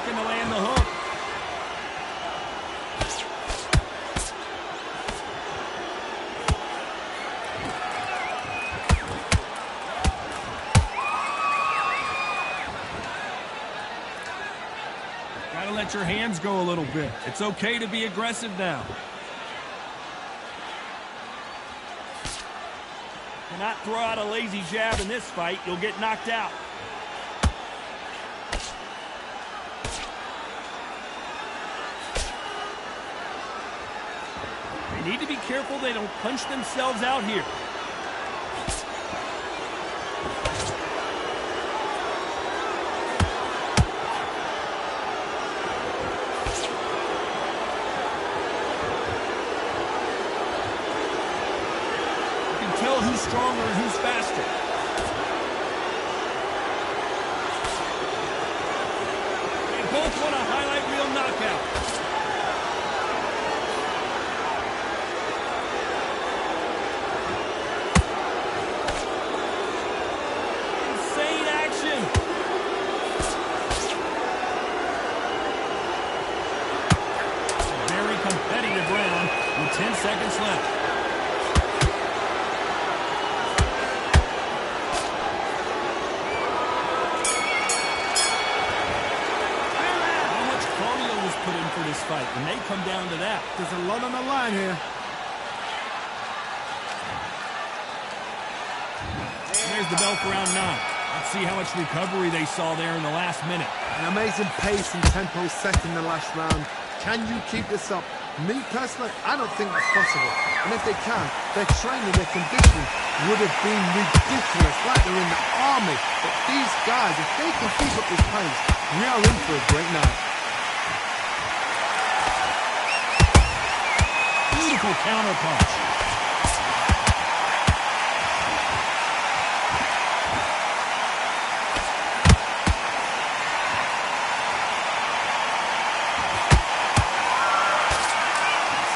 looking to land the hook. Gotta let your hands go a little bit. It's okay to be aggressive now. Cannot throw out a lazy jab in this fight. You'll get knocked out. They need to be careful they don't punch themselves out here. Tell who's stronger and who's faster. They both want a highlight reel knockout. Insane action. Very competitive round with 10 seconds left. Put in for this fight, and they come down to that. There's a lot on the line here. There's the bell for round 9. Let's see how much recovery they saw there in the last minute. An amazing pace and tempo set in the last round. Can you keep this up? Me personally, I don't think that's possible. And if they can, their training, their conditioning would have been ridiculous, like they're in the army. But these guys, if they can keep up this pace, we are in for a great night. Beautiful counter punch.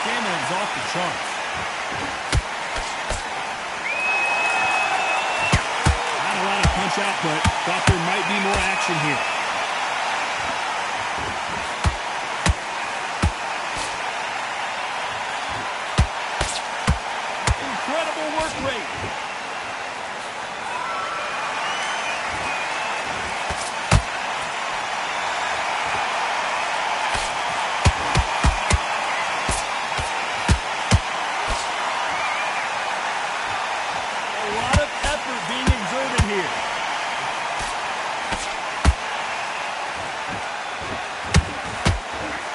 Stamina is off the charts. Not a lot of punch output. Thought there might be more action here. Incredible work rate. A lot of effort being exerted here.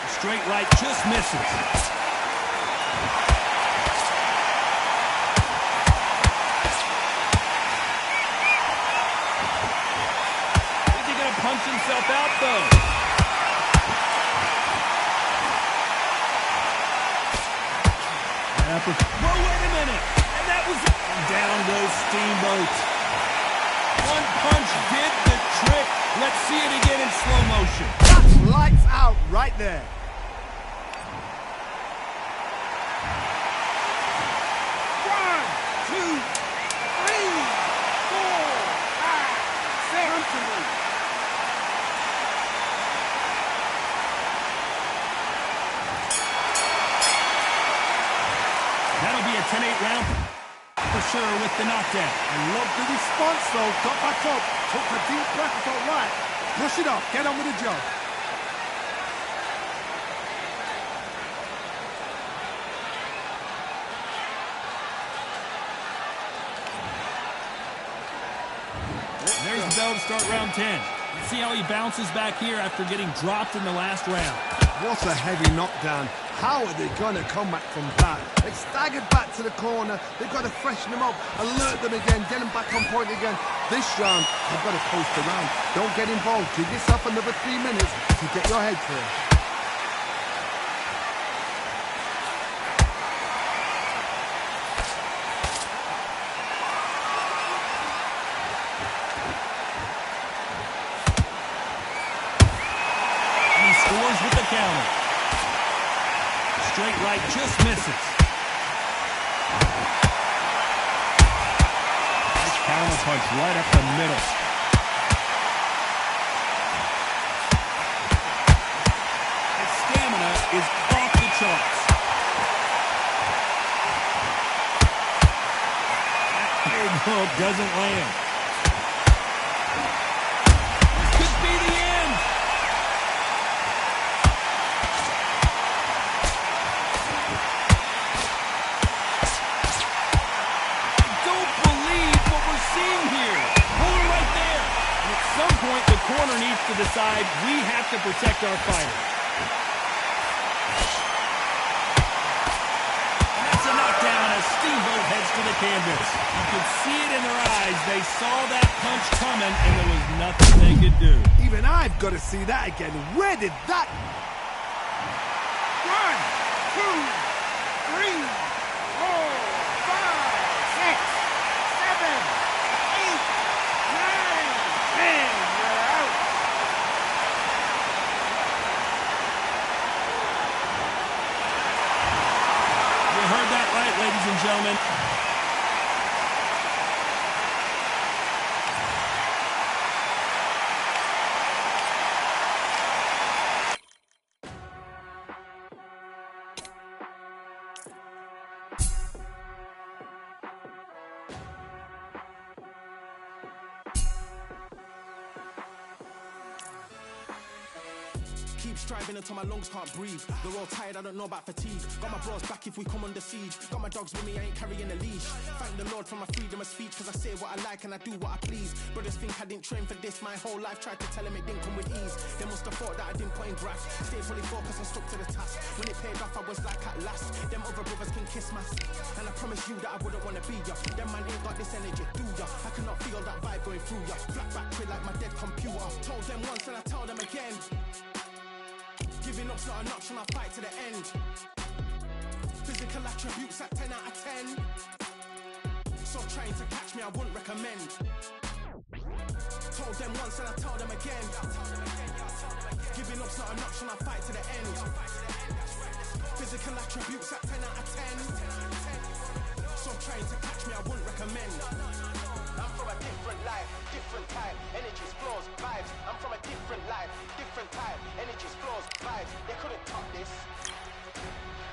The straight right just misses. Punch himself out, though. Whoa, wait a minute. And that was it. And down goes Steamboat. One punch did the trick. Let's see it again in slow motion. That's lights out right there. One, two, three, four, five, six. That'll be a 10-8 round for sure with the knockdown. I love the response, though. Got back up, took a deep breath, and thought, right, brush it off, get on with the job. There's the bell to start round 10. Let's see how he bounces back here after getting dropped in the last round. What a heavy knockdown. How are they going to come back from that? They staggered back to the corner. They've got to freshen them up, alert them again, get them back on point again. This round, they've got to post around. Don't get involved. Give yourself another 3 minutes to get your head clear. And he scores with the counter. Straight right just misses. Nice counter punch right up the middle. Oh, doesn't land. This could be the end. I don't believe what we're seeing here. Hold it right there. And at some point, the corner needs to decide we have to protect our fighter. Steamboat heads to the canvas. You could see it in their eyes. They saw that punch coming, and there was nothing they could do. Even I've got to see that again. Where did that... 1, 2, 3, 4, 5, 6, 7, 8, 9, 10. You're out. Ladies and gentlemen. Keep striving until my lungs can't breathe. They're all tired, I don't know about fatigue. Got my bros back if we come under siege. Got my dogs with me, I ain't carrying a leash. Thank the Lord for my freedom of speech, cause I say what I like and I do what I please. Brothers think I didn't train for this my whole life. Tried to tell them it didn't come with ease. They must have thought that I didn't put in graft. Stayed fully focused and stuck to the task. When it paid off, I was like at last. Them other brothers can kiss my ass. And I promise you that I wouldn't wanna be ya. Them man ain't got this energy, do ya? I cannot feel that vibe going through ya. Flat battery like my dead computer. Told them once and I tell them again. Giving up's not an option, I'll fight to the end. Physical attributes at 10 out of 10. So trying to catch me, I wouldn't recommend. Told them once and I tell them again. Giving up's not an option, I'll fight to the end. Physical attributes at 10 out of 10. So trying to catch me, I wouldn't recommend. I'm from a different life, different type, energies, flows, vibes. I'm from a different life, different type, energies, flows, vibes. They couldn't top this.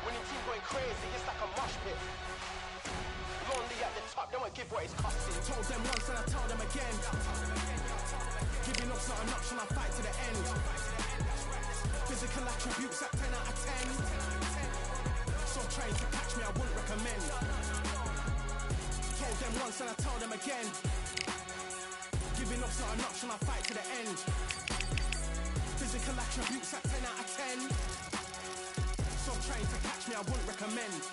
When your team going crazy, it's like a mosh pit. Lonely at the top, they won't give what it's costing. Told them once and I tell them again. Giving up's not an option, I'll fight to the end. Physical attributes at 10 out of 10. So trying to catch me, I wouldn't recommend. Told them once and I tell them again. Giving up's not an option, I'll fight to the end. Physical attributes at 10 out of 10. So trying to catch me, I wouldn't recommend.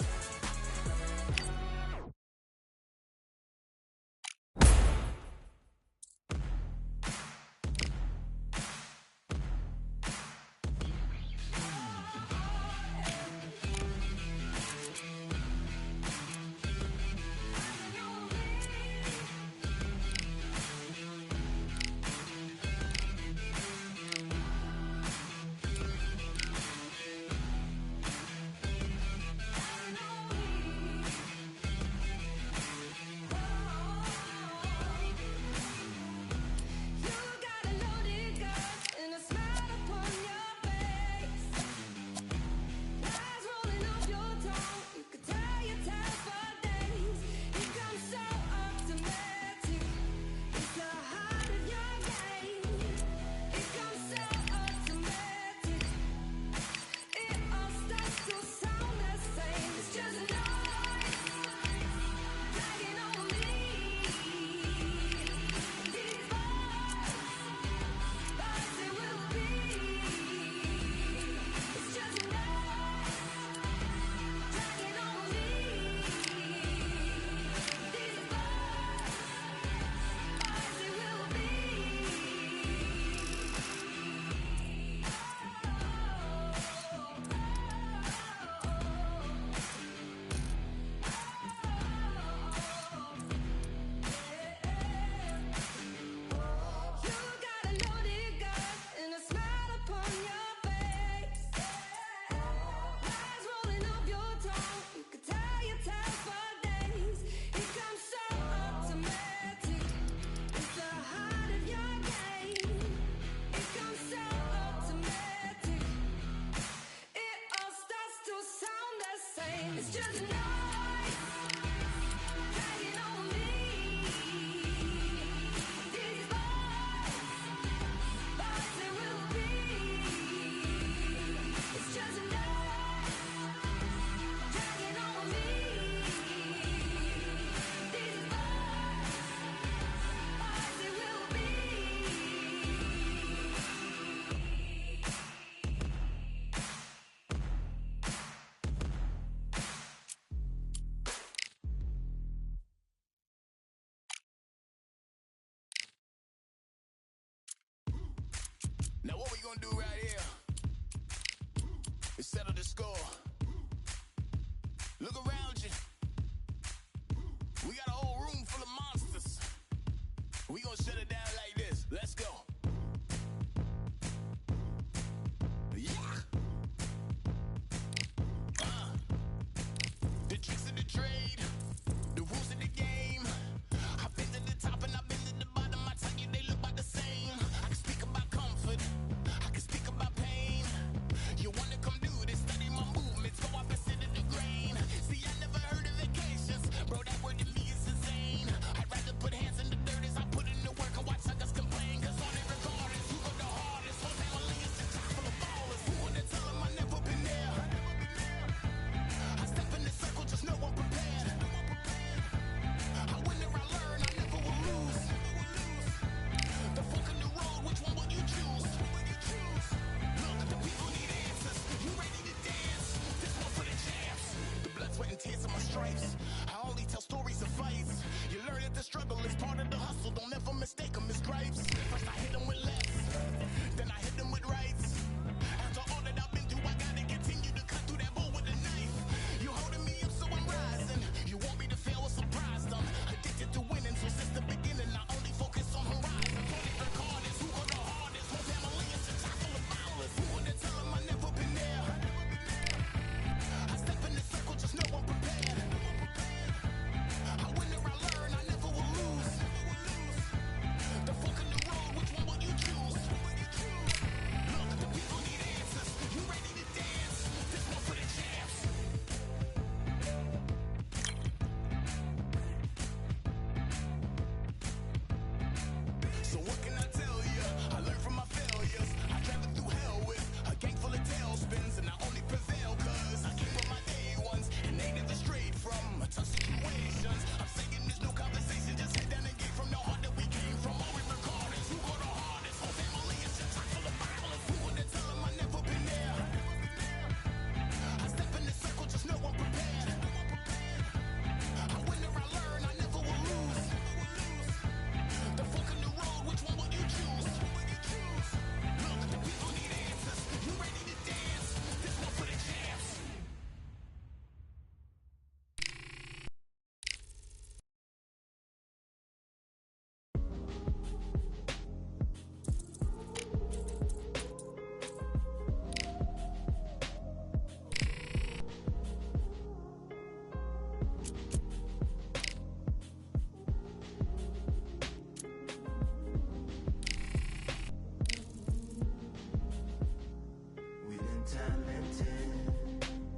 talented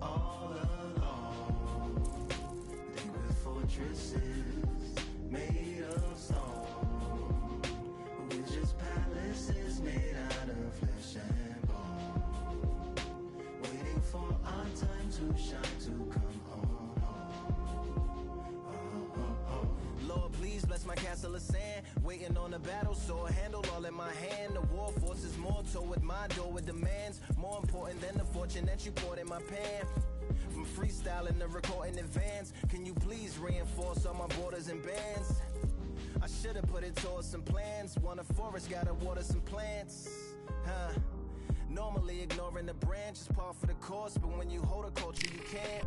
all along. They were fortresses made of stone. We're just palaces made out of flesh and bone, waiting for our time to shine, to come home. Lord, please bless my castle of sand. Waiting on a battle sword, handle all in my hand. The war force is mortal with my door with demands. More important than the fortune that you poured in my pan. From freestyling to recording advance, can you please reinforce all my borders and bands? I should've put it towards some plans. Want a forest, gotta water some plants. Normally ignoring the branch is par for the course, but when you hold a culture you can't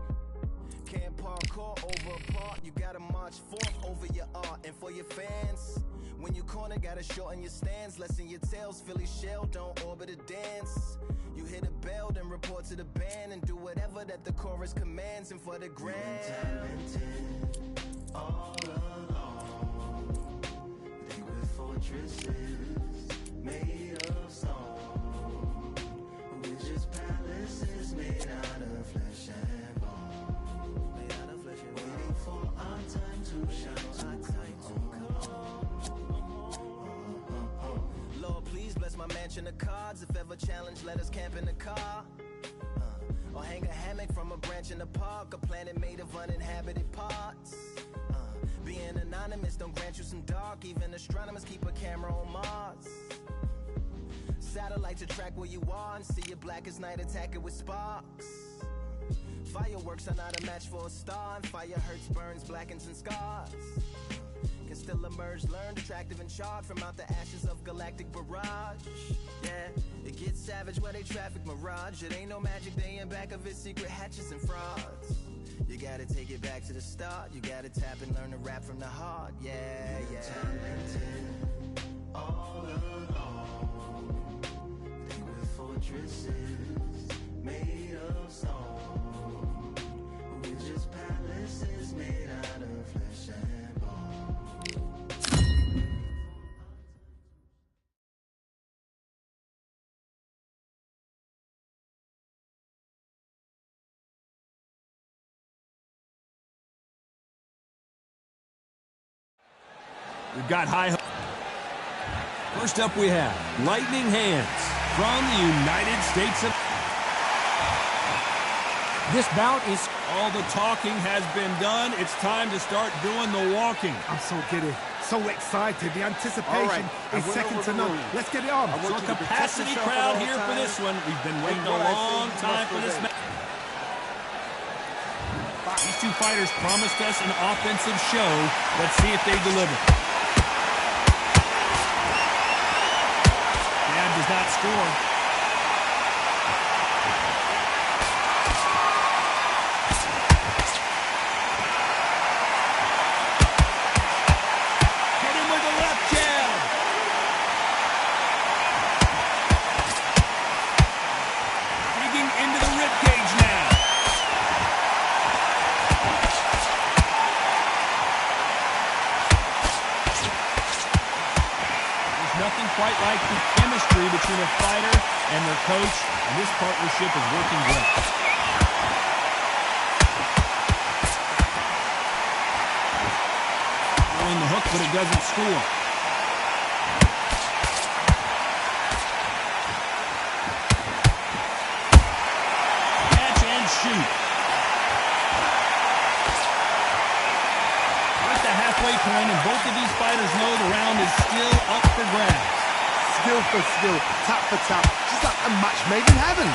parkour over a part. You gotta march forth over your art and for your fans. When you corner, gotta shorten your stance. Lessen your tails, Philly shell, don't orbit a dance. You hit a bell, then report to the band and do whatever that the chorus commands. And for the grand, Talented all along. They were fortresses made of stone. We're just palaces made out of flesh and bone, waiting for our time to shine, to Lord, please bless my mansion of cards. If ever challenged, let us camp in the car. Or hang a hammock from a branch in the park. A planet made of uninhabited parts. Being anonymous don't grant you some dark. Even astronomers keep a camera on Mars. Satellite to track where you are and see you black as night, attack it with sparks. Fireworks are not a match for a star, and fire hurts, burns, blackens, and scars. Can still emerge, learned, attractive, and charred from out the ashes of galactic barrage. Yeah, it gets savage where they traffic mirage. It ain't no magic day in back of it, secret hatches and frauds. You gotta take it back to the start. You gotta tap and learn to rap from the heart. Yeah, yeah. talented all along. They were fortresses made of stone. We're just palaces made out of flesh and bone. We've got high hopes. First up we have Lightning Hands from the United States of... This bout is... All the talking has been done. It's time to start doing the walking. I'm so giddy, so excited. The anticipation is second to none. Let's get it on. So a capacity crowd here for this one. We've been waiting a long time for this match. These two fighters promised us an offensive show. Let's see if they deliver. Jab does not score. Hit him with a left jab. Digging into the ribcage now. Nothing quite like the chemistry between a fighter and their coach, and this partnership is working great. Throwing the hook, but it doesn't score. Catch and shoot. Halfway point, and both of these fighters know the round is still up for grabs. Skill for skill, tap for tap, just like a match made in heaven.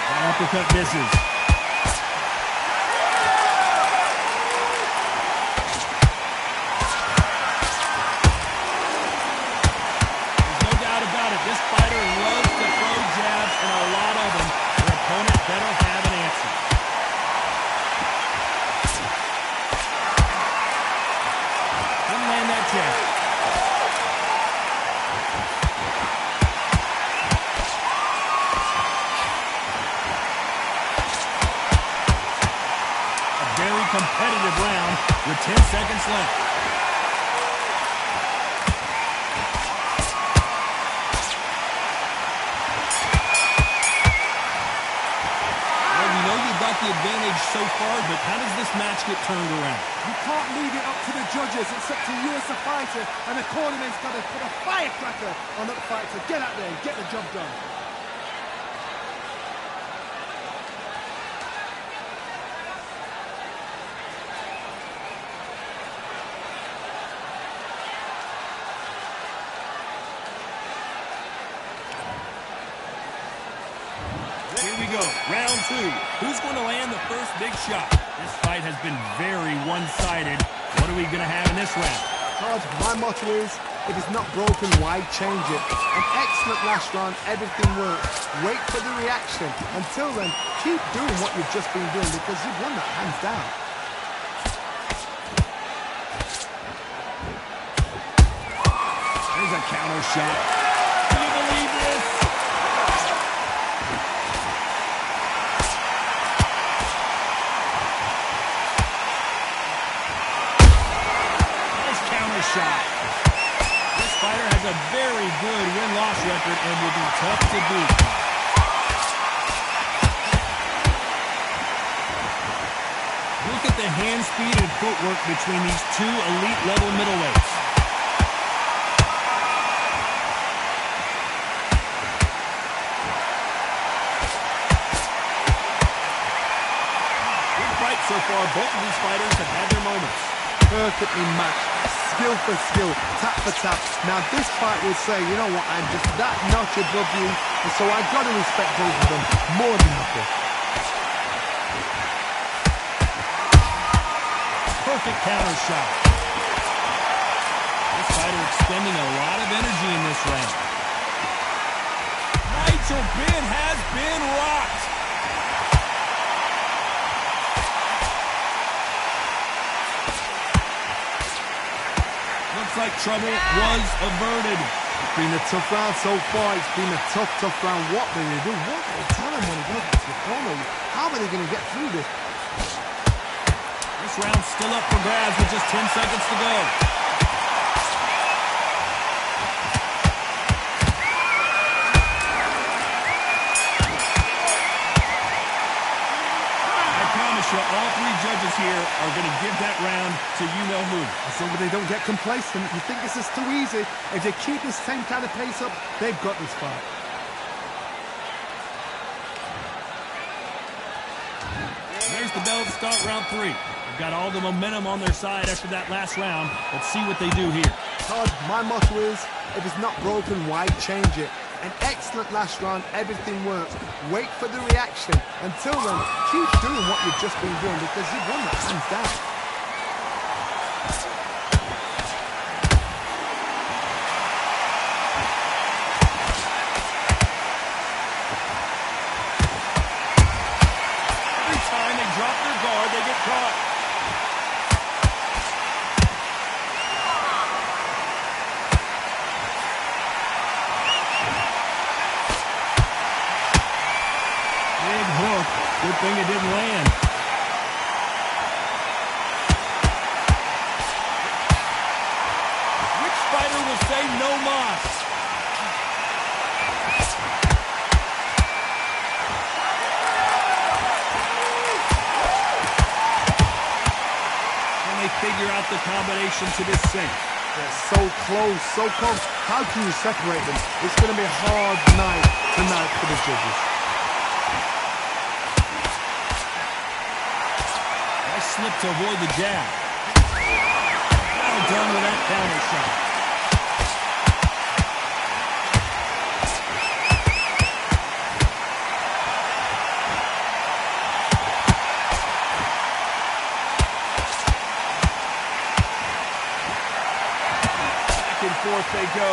That uppercut misses. There's no doubt about it. This fighter loves to throw jabs, and a lot of them. Their opponent better have an answer. Didn't land that jab. A very competitive round with 10 seconds left. advantage so far, but how does this match get turned around? You can't leave it up to the judges. It's up to you as a fighter, and the cornerman's got to put a firecracker on that fighter. Get out there and get the job done. Here we go, round two. Who's going to land the first big shot? This fight has been very one-sided. What are we going to have in this round? Todd, my motto is, if it's not broken, why change it? An excellent last round, everything works. Wait for the reaction. Until then, keep doing what you've just been doing because you've won that hands down. There's a counter shot. Do you believe this? Shot. This fighter has a very good win-loss record and will be tough to beat. Look at the hand speed and footwork between these two elite-level middleweights. Good fight so far. Both of these fighters have had their moments. Perfectly matched. Skill for skill, tap for tap. Now this fight will say, you know what, I'm just that notch above you, and so I've got to respect both of them more than nothing. Perfect counter shot. This fighter expending a lot of energy in this round. Nigel Benn has been rocked. Looks like trouble was averted. It's been a tough round so far. It's been a tough round. What do they do? What do they tell him when he goes to the corner? How are they going to get through this? This round's still up for grabs with just 10 seconds to go. All three judges here are going to give that round to you-know-who. As long as they don't get complacent, you think this is too easy. If they keep this same kind of pace up, they've got this fight. There's the bell to start round three. They've got all the momentum on their side after that last round. Let's see what they do here. Todd, my motto is, if it's not broken, why change it? An excellent last round, everything works. Wait for the reaction. Until then, keep doing what you've just been doing because you've won that hands down. Every time they drop their guard, they get caught. Good thing it didn't land. Which fighter will say no mas? Can they figure out the combination to this sink? They're so close, so close. How can you separate them? It's going to be a hard night tonight for the judges. Slip to avoid the jab. Well done with that counter shot. Back and forth they go.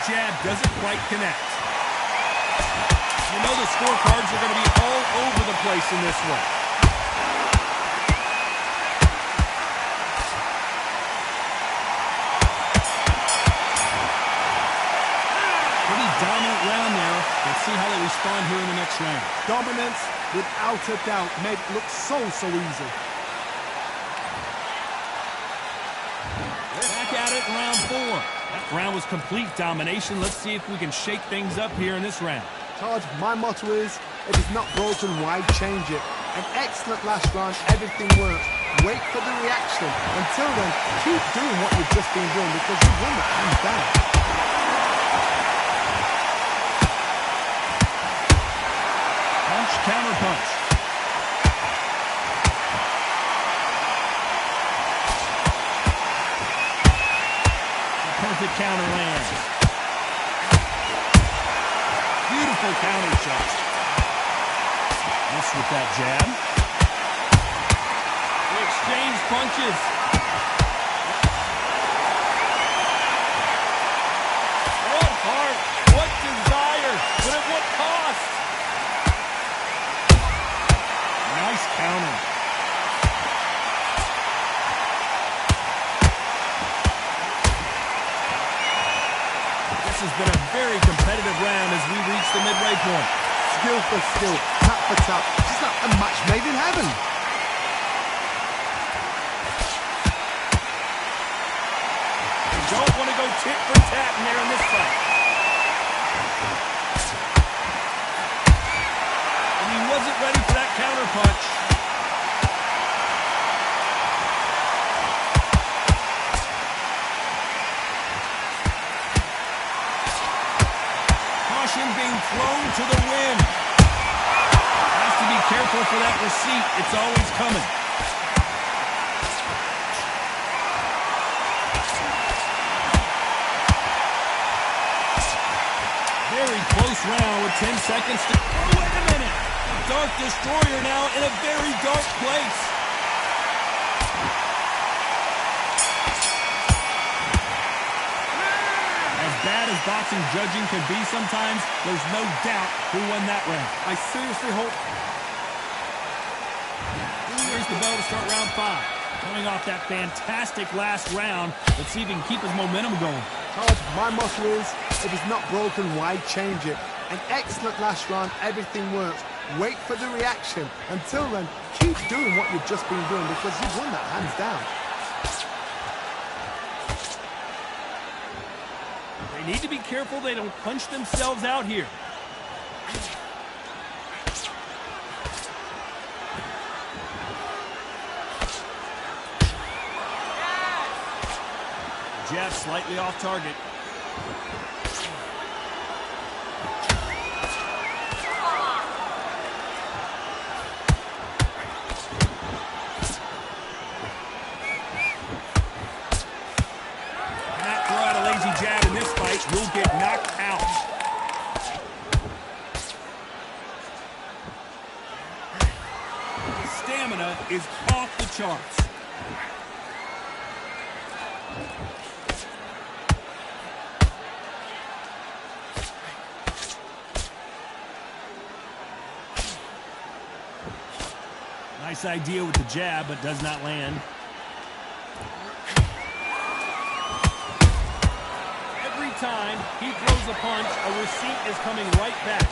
Jab doesn't quite connect. You know the scorecards are going to be all over the place in this one. Pretty dominant round there. Let's see how they respond here in the next round. Dominance, without a doubt, made it look so easy. Back at it it in round 4. That round was complete domination. Let's see if we can shake things up here in this round. Todd, my motto is, if it's not broken, why change it? An excellent last round, everything works. Wait for the reaction. Until then, keep doing what you've just been doing because you've won that hands down. Punch, counter punch. Perfect counter lands. Beautiful counter shot. Miss with that jab. They exchange punches. What heart, what desire, but at what cost? Nice counter. This has been a very competitive round as we reach the midway point. Skill for skill, tap for tap. Just like a match made in heaven. You don't want to go tit for tat in there in this fight. And he wasn't ready for that counter punch. Being thrown to the wind. Has to be careful for that receipt. It's always coming. Very close round with 10 seconds to... Oh, wait a minute. Dark Destroyer now in a very dark place. Bad as boxing judging can be sometimes, there's no doubt who won that round. I seriously hope... Here's the bell to start round 5. Coming off that fantastic last round, let's see if he can keep his momentum going. Todd, my motto is, if it's not broken, why change it? An excellent last round, everything works. Wait for the reaction. Until then, keep doing what you've just been doing because you've won that hands down. They need to be careful they don't punch themselves out here. Jab slightly off target. Jab in this fight will get knocked out. Stamina is off the charts. Nice idea with the jab, but does not land. Time he throws a punch, a receipt is coming right back.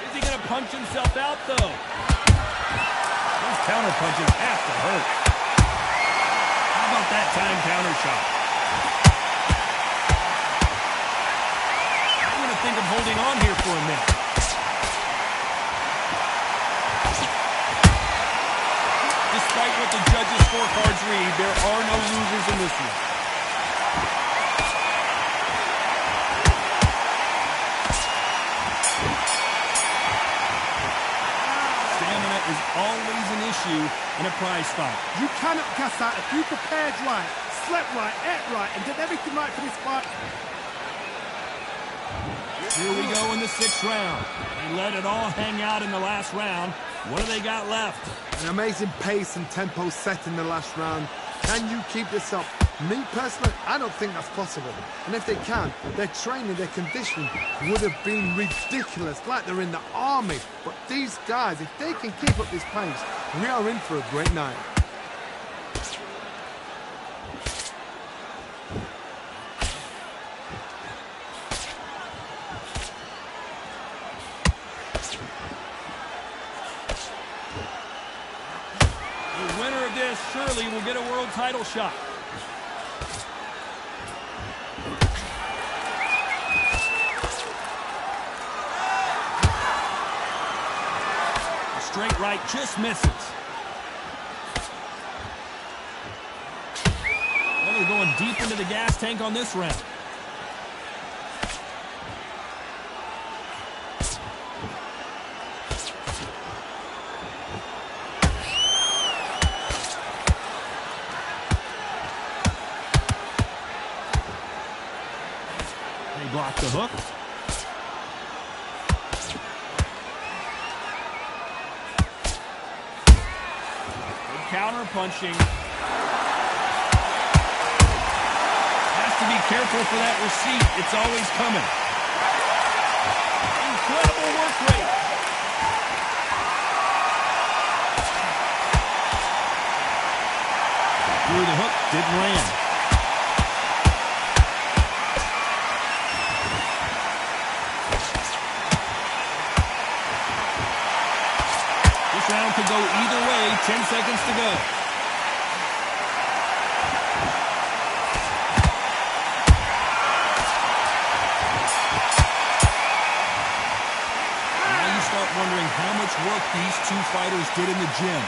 Is he going to punch himself out, though? Those counter punches have to hurt. How about that time counter shot? I'm going to think of holding on here for a minute. Despite what the judges' scorecards read, there are no losers in this one. Stamina is always an issue in a prize fight. You cannot gas out if you prepared right, slept right, ate right, and did everything right for this fight. Here we go in the 6th round. They let it all hang out in the last round. What do they got left? An amazing pace and tempo set in the last round. Can you keep this up? Me personally, I don't think that's possible. And if they can, their training, their conditioning would have been ridiculous, like they're in the army. But these guys, if they can keep up this pace, we are in for a great night. The winner as surely will get a world title shot. A straight right just misses. Well, they're going deep into the gas tank on this round. Block the hook. Good counter punching. Has to be careful for that receipt. It's always coming. Incredible work rate. Through the hook, didn't land. Round could go either way. 10 seconds to go. Now you start wondering how much work these two fighters did in the gym.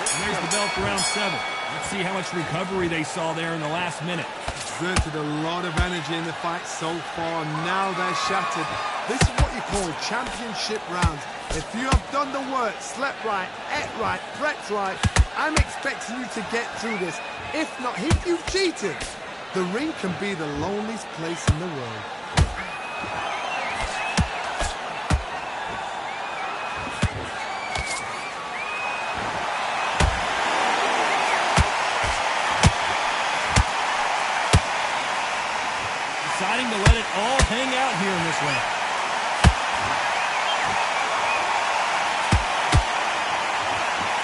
And there's the bell for round 7. Let's see how much recovery they saw there in the last minute. Exerted a lot of energy in the fight so far. Now they're shattered. This is what you call championship rounds. If you have done the work, slept right, ate right, prepped right, I'm expecting you to get through this. If not, if you've cheated, the ring can be the loneliest place in the world. Deciding to let it all hang out here in this round.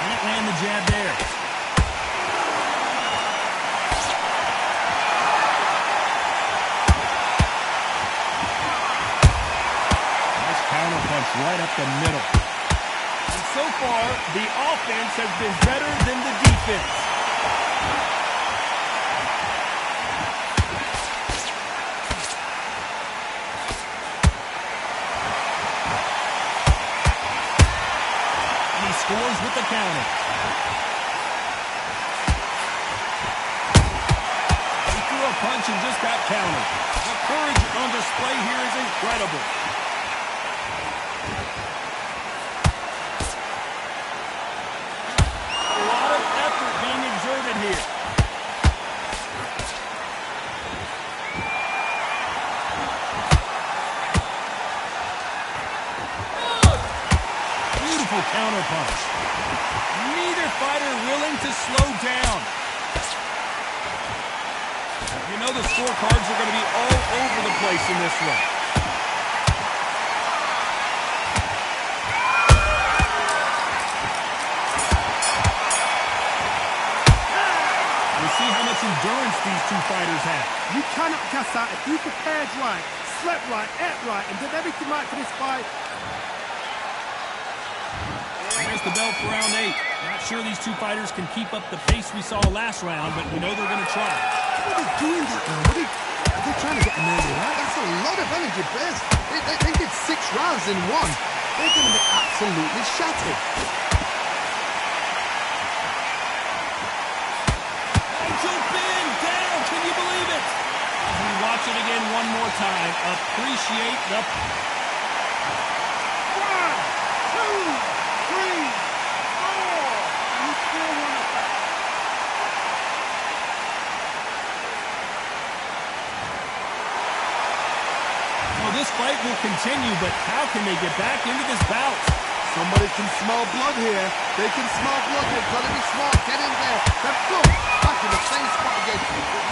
Can't land the jab there. Nice counter punch right up the middle. And so far, the offense has been better than the defense. Scores with the counter. He threw a punch and just got countered. The courage on display here is incredible. A lot of effort being exerted here. Counter punch. Neither fighter willing to slow down. You know the scorecards are going to be all over the place in this one. We'll see how much endurance these two fighters have. You cannot gas out if you prepared right, slept right, ate right, and did everything right for this fight. There's the bell for round 8. Not sure these two fighters can keep up the pace we saw last round, but we know they're going to try. What are they doing that now? Are they trying to get an early right? That's a lot of energy burst. They did 6 rounds in one. They're going to be absolutely shattered. Jump in, down, can you believe it? As we watch it again one more time, appreciate the... 1, 2, 3, 4. This fight will continue, but how can they get back into this bout? Somebody can smell blood here. They can smell blood. They've got to be smart. Get in there. Then boom, back in the same spot again.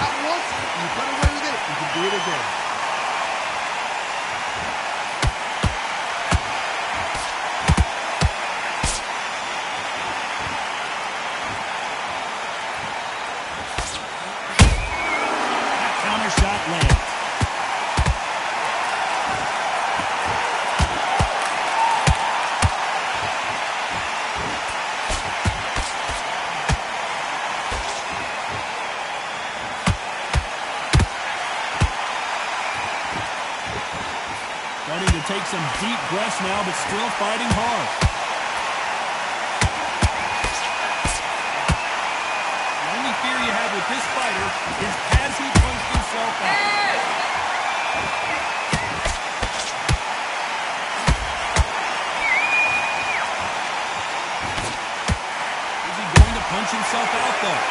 That once, you got away with it. You can do it again. That counter shot lands. Starting to take some deep breaths now, but still fighting hard. The only fear you have with this fighter is has he punched himself out? Is he going to punch himself out, though?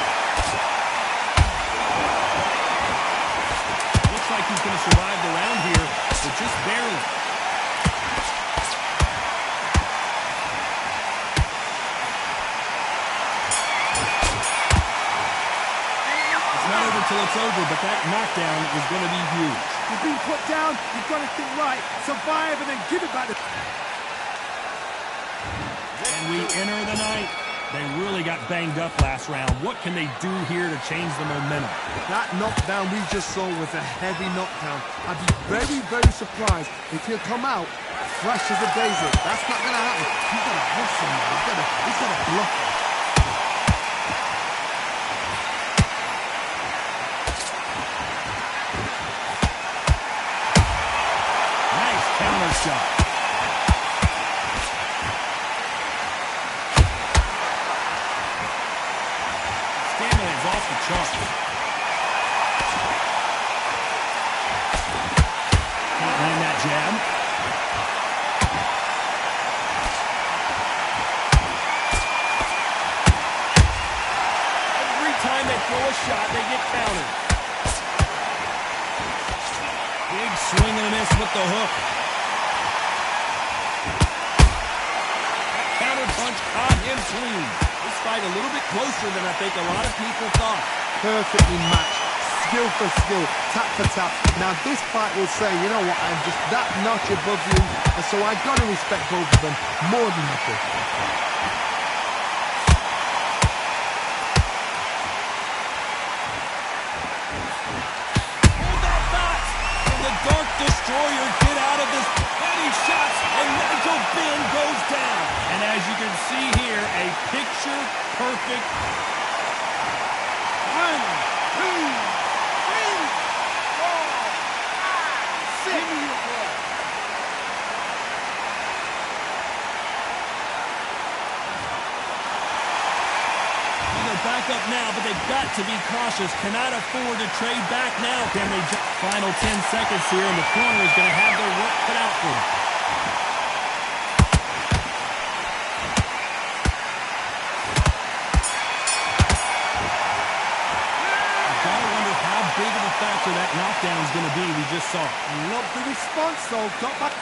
Looks like he's going to survive the round here, but just barely. Not over till it's over, but that knockdown is going to be huge. You've been put down, you've got to think right, survive and then give it back. And we enter the night. They really got banged up last round. What can they do here to change the momentum? That knockdown we just saw was a heavy knockdown. I'd be very, very surprised if he'll come out fresh as a daisy. That's not going to happen. He's got to hustle now. He's got to block him. Shot. Stamina is off the chart. Can't land that jab. Every time they throw a shot, they get countered. Big swing and a miss with the hook. Punch caught him clean. This fight a little bit closer than I think a lot of people thought. Perfectly matched, skill for skill, tap for tap. Now this fight will say, you know what, I'm just that notch above you, and so I got to respect both of them more than nothing. Hold that thought! Can the Dark Destroyer get out of this? Heavy shots, and Nigel Benn goes down. And as you can see here, a picture-perfect 1, 2, 3, 4, 5, 6. Give me your blood. They're back up now, but they've got to be cautious. Cannot afford to trade back now. Can they final 10 seconds here, and the corner is going to have their work cut out for them. Factor that knockdown is going to be. We just saw. Love the response, though. Got back.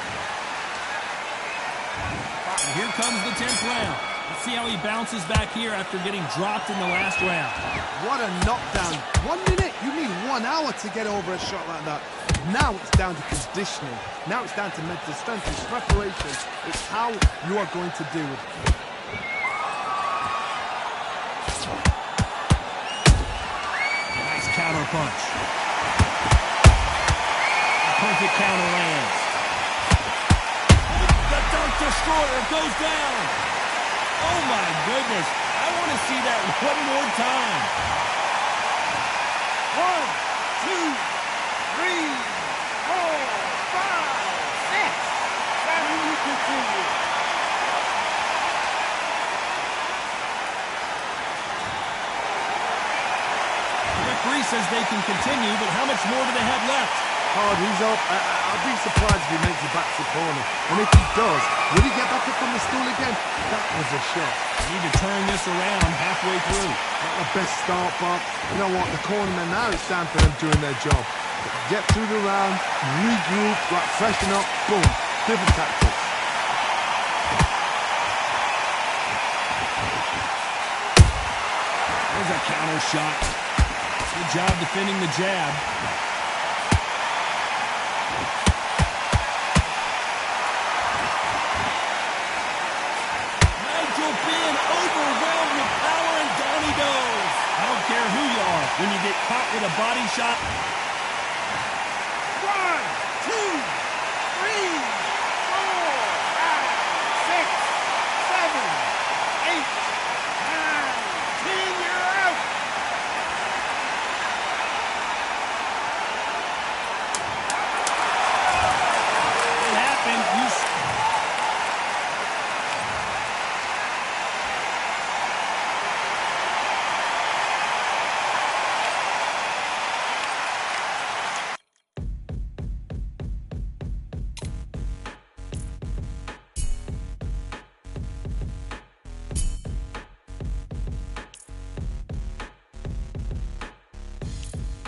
And here comes the 10th round. Let's see how he bounces back here after getting dropped in the last round. What a knockdown. 1 minute. You need 1 hour to get over a shot like that. Now it's down to conditioning. Now it's down to mental strength. It's preparation. It's how you are going to do it. Nice counter punch. Perfect counter lands. The Dark Destroyer goes down. Oh my goodness. I want to see that one more time. 1, 2, 3, 4, 5, 6, 7. You continue. The referee says they can continue, but how much more do they have left? Oh, he's up. I'll be surprised if he makes it back to the corner. And if he does, will he get back up on the stool again? That was a shot. Need to turn this around halfway through. Not the best start, but you know what? The cornermen now, it's time for them doing their job. Get through the round, regroup, right, freshen up, boom. Different tactics. There's a counter shot. Good job defending the jab. Nigel Benn overwhelmed with power, and down he goes. I don't care who you are. When you get caught with a body shot, 1, 2, 3, 4, 5, 6, 7, 8, 9, 10. You're out.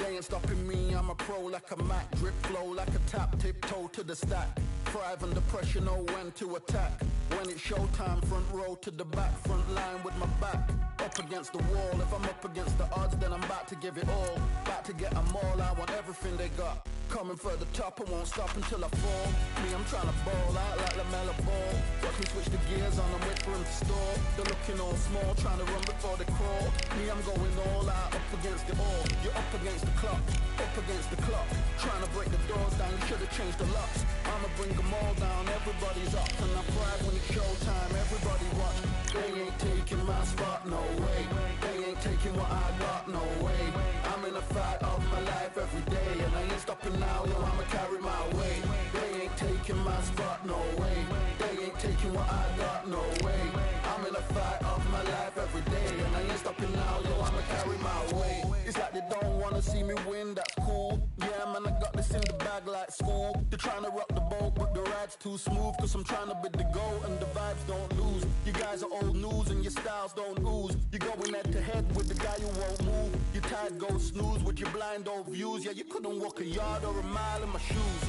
They ain't stopping me, I'm a pro like a Mac. Drip flow like a tap, tiptoe to the stack. Thrive under pressure, know when to attack. When it's showtime, front row to the back. Front line with my back up against the wall. If I'm up against the odds, then I'm about to give it all. About to get them all, I want everything they got. Coming for the top, I won't stop until I fall. Me, I'm trying to ball out like LaMelo Ball. Watch me switch the gears on, I'm wait for him to stall. They're looking all small, trying to run before they crawl. Me, I'm going all out, up against it all. You're up against the clock, up against the clock. Trying to break the doors down, you should've changed the locks. I'ma bring them all down, everybody's up. And I pride when it's showtime, everybody watch. They ain't taking my spot, no way. They ain't taking what I got, no way. I'm in a fight of my life every day, and I ain't stopping now, yo, I'ma carry my weight. They ain't taking my spot, no way. They ain't taking what I got, no way. I'm in a fight of my life every day, and I ain't stopping now, yo, I'ma carry my weight. It's like they don't wanna see me win, that's cool. Yeah, man, I got this in the bag like school. They're trying to rock the boat, but the ride's too smooth. Cause I'm trying to bid the goal, and the vibes don't lose. You guys are old news, and your styles don't ooze. You're going head to head with the guy who won't move. Your tide goes snooze with your blind old views. Yeah, you couldn't walk a yard or a mile in my shoes.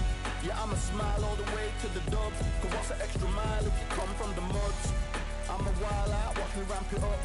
Yeah, I'ma smile all the way to the dubs. Cause what's an extra mile if you come from the muds? I'm a wild out, watch me ramp it up.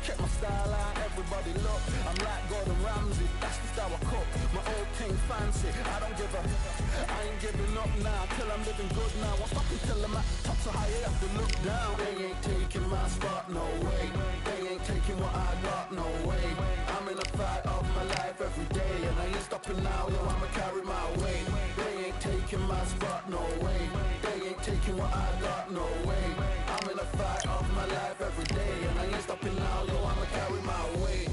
Check my style out, everybody look. I'm like Gordon Ramsay, that's the style I cook. My old thing fancy, I don't give a. I ain't giving up now, till I'm living good now. Won't stop until I'm at the top, so high I have to look down. They ain't taking my spot, no way. They ain't taking what I got, no way. I'm in a fight of my life every day, and I ain't stopping now, yo, I'ma carry my weight. They ain't taking my spot, no way. They ain't taking what I got, no way. I'm in a fight of my life every day, and I ain't stopping now, yo, I'ma carry my weight.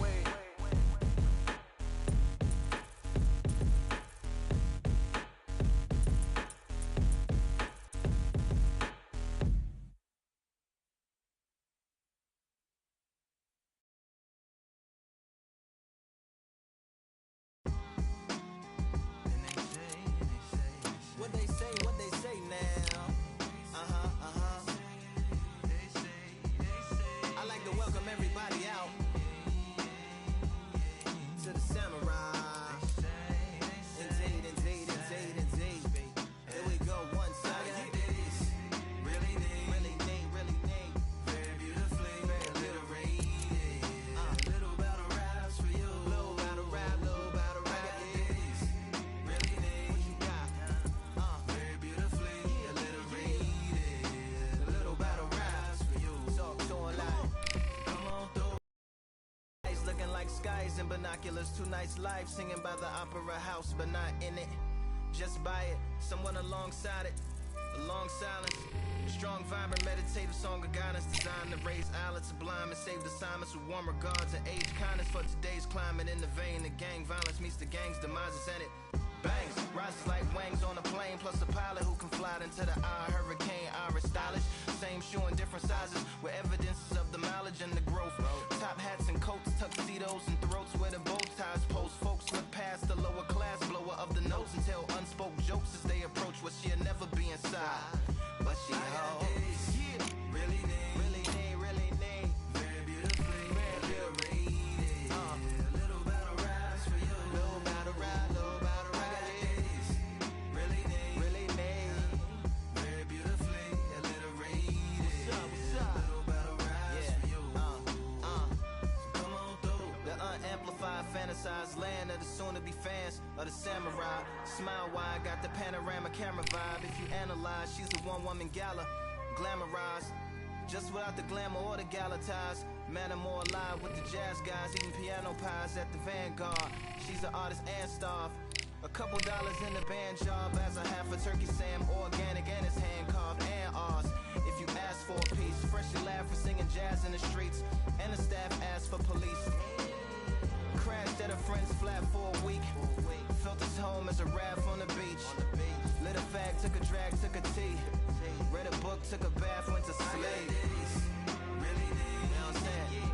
What they say now? I like to welcome everybody out to the Samurai. Indeed. Here we go, one side. Really neat. Very beautifully, very little rated. Little battle raps for you. Little battle rap. Really neat. What you got? Very beautifully, a little rated. Little battle raps for you. Talk to a lot. Come on through. Looking like skies and binoculars. Two nights live singing by the opera house, but not in it. Just by it, someone alongside it. A long silence. Strong, vibrant, meditative song of guidance designed to raise islands sublime and save assignments with warm regards and age kindness for today's climate. In the vein, the gang violence meets the gang's demises and it bangs. Rises like wings on a plane, plus a pilot who can fly into the eye. Hurricane, iris stylish. Same shoe in different sizes with evidences of the mileage and the growth. Top hats and coats, tuxedos and throats where the bow ties post. Folks look past the lower class blower of the notes and tell unspoke jokes as they approach what she'll never be inside. But she holds. Yeah. Really neat. Very beautifully, very rated. Little battle raps for you. Little battle rap. Really neat. Very beautifully, a little rated. What's up? Little battle raps for you. So come on through. The unamplified, fantasized land of the soon-to-be fans of the samurai. Smile wide, got the panorama camera vibe. If you analyze, she's a one-woman gala, glamorized, just without the glamour or the gala ties. Man, I'm more alive with the jazz guys, eating piano pies at the Vanguard. She's an artist and staff. A couple dollars in the band job as a half a turkey Sam, organic and it's hand carved and ours. If you ask for a piece, freshly laugh for singing jazz in the streets, and the staff asks for police. Crashed at a friend's flat for a week. Felt his home as a raft on the beach. Lit a fag, took a drag, took a tea. Read a book, took a bath, went to sleep. Really neat. You know what I'm saying?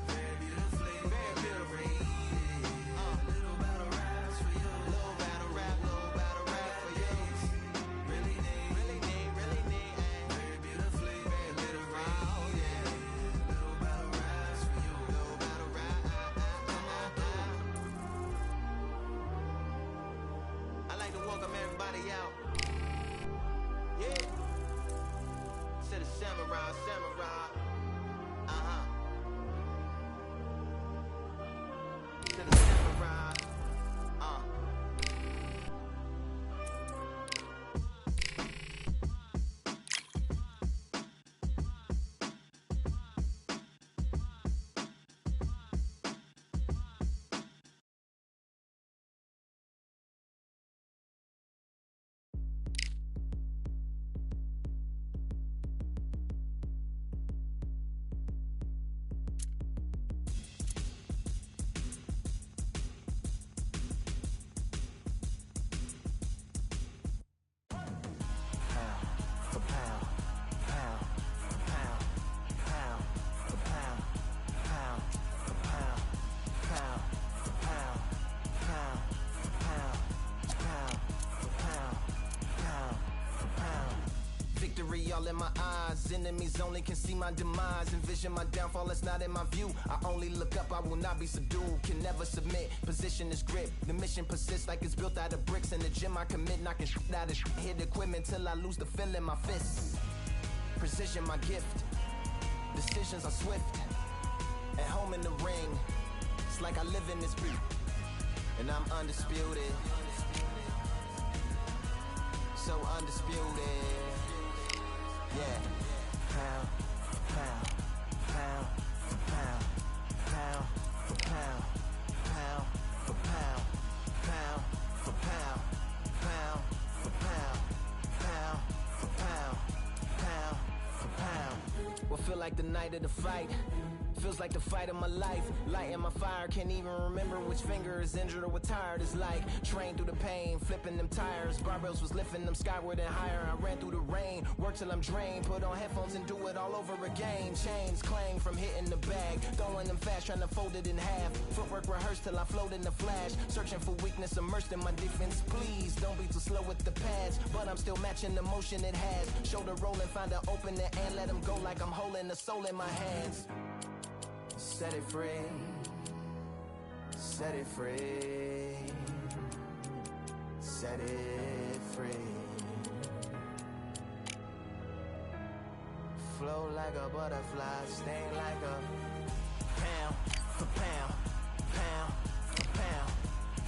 Very beautifully, very beautifully. Little battle raps for you. Little battle rap for you. Really neat. Very beautifully, very little rated. Little battle raps for you. Little battle rap. samurai, samurai. To the samurai. Victory all in my eyes, enemies only can see my demise. Envision my downfall, that's not in my view. I only look up, I will not be subdued. Can never submit, position is grip. The mission persists like it's built out of bricks. In the gym I commit, knocking shit out of shit. Hit equipment till I lose the feel in my fists. Precision my gift, decisions are swift. At home in the ring, it's like I live in this beat. And I'm undisputed, so undisputed. Yeah. Pound, pound, pound, pound, pound, for pound, pound, for pound, pound, for pound, pound, for pound, pound, for pound, pound, for pound. What feel like the night of the fight? Feels like the fight of my life. Lighting my fire, can't even remember which finger is injured or what tired is like. Train through the pain, flipping them tires. Barbells was lifting them skyward and higher. I ran through the rain, worked till I'm drained. Put on headphones and do it all over again. Chains clang from hitting the bag. Throwing them fast, trying to fold it in half. Footwork rehearsed till I float in the flash. Searching for weakness, immersed in my defense. Please, don't be too slow with the pads. But I'm still matching the motion it has. Shoulder rolling, find an opening and let them go like I'm holding the soul in my hands. Set it free, set it free, set it free. Flow like a butterfly, sting like a pound for pound, pound for pound,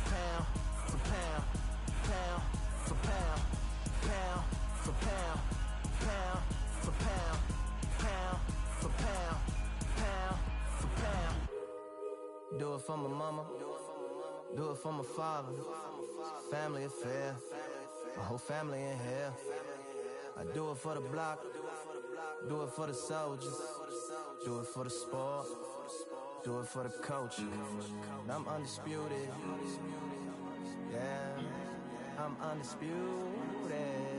pound for pound, pound for pound, pound for pound, pound for pound, pound for pound, pound. Do it for my mama, do it for my father. Family affair, my whole family in here. I do it for the block, do it for the soldiers, do it for the sport, do it for the culture. I'm undisputed, yeah, I'm undisputed.